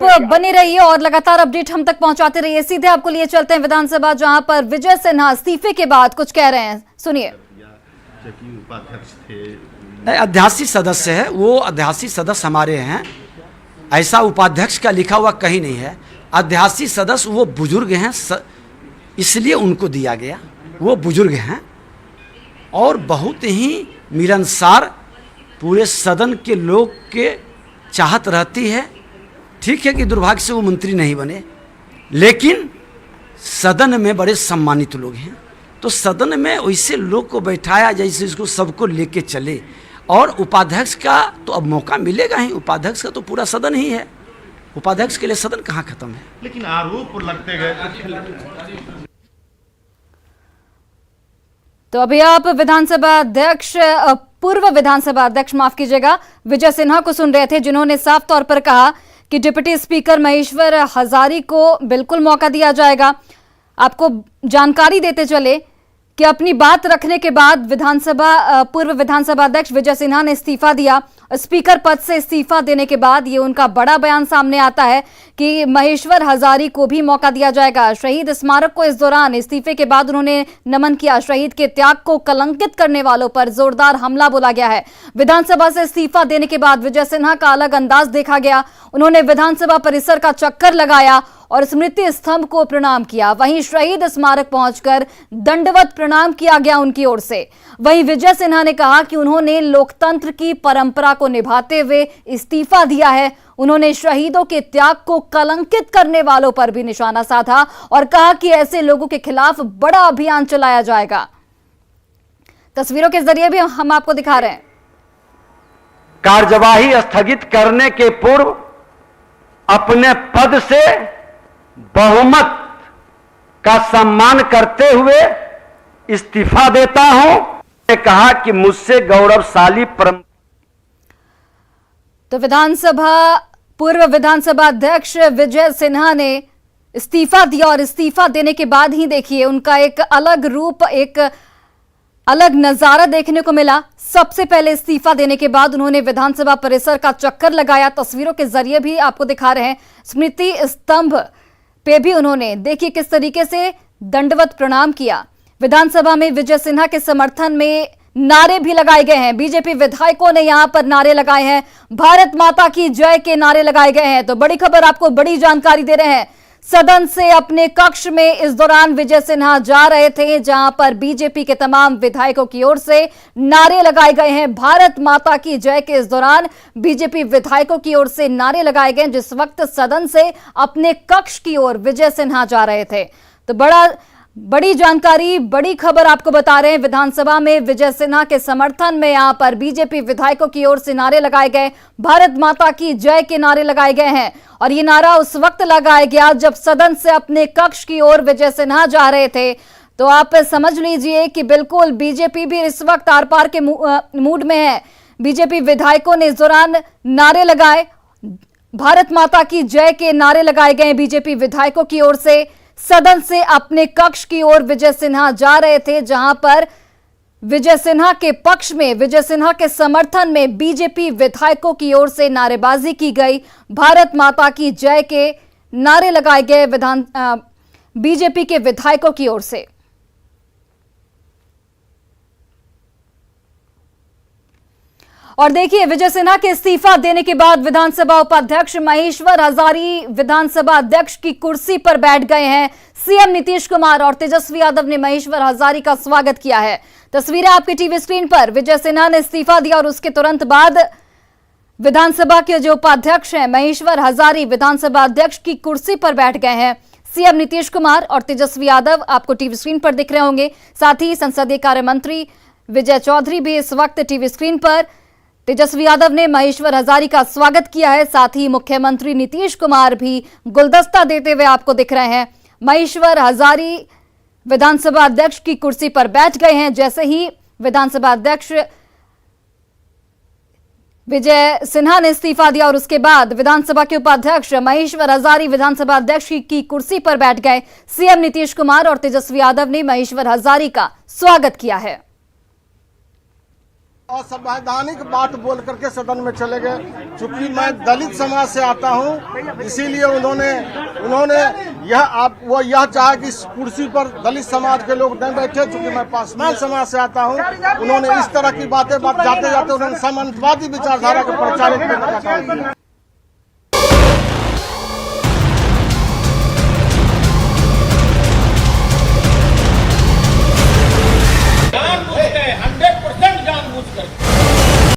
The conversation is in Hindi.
बने रहिए और लगातार अपडेट हम तक पहुंचाते रहिए। सीधे आपको लिए चलते हैं विधानसभा, जहां पर विजय सिन्हा इस्तीफे के बाद कुछ कह रहे हैं, सुनिए। उपाध्यक्ष थे, नहीं, अध्यासी सदस्य है वो। अध्यासी सदस्य हमारे हैं, ऐसा उपाध्यक्ष का लिखा हुआ कहीं नहीं है। अध्यासी सदस्य वो बुजुर्ग हैं, इसलिए उनको दिया गया। वो बुजुर्ग हैं और बहुत ही मिलनसार, पूरे सदन के लोग के चाहत रहती है। ठीक है कि दुर्भाग्य से वो मंत्री नहीं बने, लेकिन सदन में बड़े सम्मानित लोग हैं। तो सदन में वैसे लोग को बैठाया जैसे इसको सबको लेके चले। और उपाध्यक्ष का तो अब मौका मिलेगा ही, उपाध्यक्ष का तो पूरा सदन ही है। उपाध्यक्ष के लिए सदन कहाँ खत्म है। लेकिन आरोप लगते गए। तो अभी आप विधानसभा अध्यक्ष, पूर्व विधानसभा अध्यक्ष माफ कीजिएगा, विजय सिन्हा को सुन रहे थे, जिन्होंने साफ तौर पर कहा कि डिप्टी स्पीकर महेश्वर हजारी को बिल्कुल मौका दिया जाएगा। आपको जानकारी देते चले कि अपनी बात रखने के बाद पूर्व विधानसभा अध्यक्ष विजय सिन्हा ने इस्तीफा दिया। स्पीकर पद से इस्तीफा देने के बाद ये उनका बड़ा बयान सामने आता है कि महेश्वर हजारी को भी मौका दिया जाएगा। शहीद स्मारक को इस दौरान इस्तीफे के बाद उन्होंने नमन किया। शहीद के त्याग को कलंकित करने वालों पर जोरदार हमला बोला गया है। विधानसभा से इस्तीफा देने के बाद विजय सिन्हा का अलग अंदाज देखा गया। उन्होंने विधानसभा परिसर का चक्कर लगाया और स्मृति स्तंभ को प्रणाम किया। वहीं शहीद स्मारक पहुंचकर दंडवत प्रणाम किया गया उनकी ओर से। वहीं विजय सिन्हा ने कहा कि उन्होंने लोकतंत्र की परंपरा को निभाते हुए इस्तीफा दिया है। उन्होंने शहीदों के त्याग को कलंकित करने वालों पर भी निशाना साधा और कहा कि ऐसे लोगों के खिलाफ बड़ा अभियान चलाया जाएगा। तस्वीरों के जरिए भी हम आपको दिखा रहे हैं। कार्यवाही स्थगित करने के पूर्व अपने पद से बहुमत का सम्मान करते हुए इस्तीफा देता हूं। ने कहा कि मुझसे गौरवशाली परंपरा। तो पूर्व विधानसभा अध्यक्ष विजय सिन्हा ने इस्तीफा दिया और इस्तीफा देने के बाद ही देखिए उनका एक अलग रूप, एक अलग नजारा देखने को मिला। सबसे पहले इस्तीफा देने के बाद उन्होंने विधानसभा परिसर का चक्कर लगाया। तस्वीरों के जरिए भी आपको दिखा रहे हैं। स्मृति स्तंभ पे भी उन्होंने देखिए किस तरीके से दंडवत प्रणाम किया। विधानसभा में विजय सिन्हा के समर्थन में नारे भी लगाए गए हैं। बीजेपी विधायकों ने यहां पर नारे लगाए हैं, भारत माता की जय के नारे लगाए गए हैं। तो बड़ी खबर, आपको बड़ी जानकारी दे रहे हैं। सदन से अपने कक्ष में इस दौरान विजय सिन्हा जा रहे थे, जहां पर बीजेपी के तमाम विधायकों की ओर से नारे लगाए गए हैं। भारत माता की जय के इस दौरान बीजेपी विधायकों की ओर से नारे लगाए गए, जिस वक्त सदन से अपने कक्ष की ओर विजय सिन्हा जा रहे थे। तो बड़ी जानकारी, बड़ी खबर आपको बता रहे हैं। विधानसभा में विजय सिन्हा के समर्थन में यहां पर बीजेपी विधायकों की ओर से नारे लगाए गए, भारत माता की जय के नारे लगाए गए हैं। और ये नारा उस वक्त लगाया गया जब सदन से अपने कक्ष की ओर विजय सिन्हा जा रहे थे। तो आप समझ लीजिए कि बिल्कुल बीजेपी भी इस वक्त आर पार के मूड में है। बीजेपी विधायकों ने इस दौरान नारे लगाए, भारत माता की जय के नारे लगाए गए बीजेपी विधायकों की ओर से। सदन से अपने कक्ष की ओर विजय सिन्हा जा रहे थे, जहां पर विजय सिन्हा के पक्ष में, विजय सिन्हा के समर्थन में बीजेपी विधायकों की ओर से नारेबाजी की गई। भारत माता की जय के नारे लगाए गए बीजेपी के विधायकों की ओर से। और देखिए, विजय सिन्हा के इस्तीफा देने के बाद विधानसभा उपाध्यक्ष महेश्वर हजारी विधानसभा अध्यक्ष की कुर्सी पर बैठ गए हैं। सीएम नीतीश कुमार और तेजस्वी यादव ने महेश्वर हजारी का स्वागत किया है। तस्वीरें आपके टीवी स्क्रीन पर। विजय सिन्हा ने इस्तीफा दिया और उसके तुरंत बाद विधानसभा के जो उपाध्यक्ष हैं महेश्वर हजारी विधानसभा अध्यक्ष की कुर्सी पर बैठ गए हैं। सीएम नीतीश कुमार और तेजस्वी यादव आपको टीवी स्क्रीन पर दिख रहे होंगे। साथ ही संसदीय कार्य मंत्री विजय चौधरी भी इस वक्त टीवी स्क्रीन पर। तेजस्वी यादव ने महेश्वर हजारी का स्वागत किया है। साथ ही मुख्यमंत्री नीतीश कुमार भी गुलदस्ता देते हुए आपको दिख रहे हैं। महेश्वर हजारी विधानसभा अध्यक्ष की कुर्सी पर बैठ गए हैं। जैसे ही विधानसभा अध्यक्ष विजय सिन्हा ने इस्तीफा दिया और उसके बाद विधानसभा के उपाध्यक्ष महेश्वर हजारी विधानसभा अध्यक्ष की कुर्सी पर बैठ गए। सीएम नीतीश कुमार और तेजस्वी यादव ने महेश्वर हजारी का स्वागत किया है। असंवैधानिक बात बोल करके सदन में चले गए। चूंकि मैं दलित समाज से आता हूं, इसीलिए उन्होंने यह चाहा कि इस कुर्सी पर दलित समाज के लोग नहीं बैठे। चूंकि मैं पासवान समाज से आता हूं, उन्होंने इस तरह की बातें जाते जाते उन्होंने सामंतवादी विचारधारा को प्रचारित करने का काम किया।